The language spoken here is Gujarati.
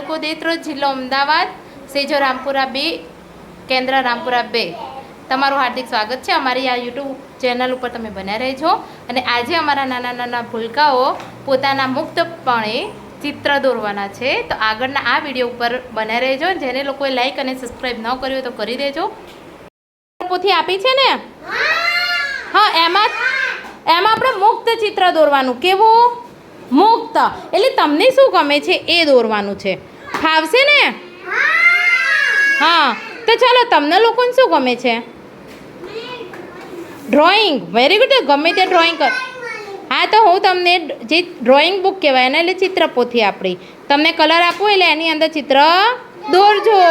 તાલુકો દેત્રોજ, જિલ્લો અમદાવાદ, સેજો રામપુરા 2, કેન્દ્ર રામપુરા 2. તમારું હાર્દિક સ્વાગત છે અમારી આ યુટ્યુબ ચેનલ ઉપર. તમે બન્યા રહેજો. અને આજે અમારા નાના નાના ભૂલકાઓ પોતાના મુક્તપણે ચિત્ર દોરવાના છે. તો આગળના આ વિડીયો ઉપર બન્યા રહેજો. જેને લોકોએ લાઈક અને સબસ્ક્રાઈબ ન કર્યું હોય તો કરી દેજો. પોથી આપી છે ને? હા, એમાં આપણે મુક્ત ચિત્ર દોરવાનું. કેવું? મુક્ત. એટલે તમને શું ગમે છે એ દોરવાનું છે. ફાવશે ને? હા, તો ચાલો, તમને લોકોને શું ગમે છે? ડ્રોઈંગ. Very good. ગમે તે ડ્રોઈંગ કર. હા, તો હું તમને જે ડ્રોઈંગ બુક કહેવાય એને એટલે ચિત્ર પોથી આપણી તમને કલર આપું એટલે એની અંદર ચિત્ર દોરજો.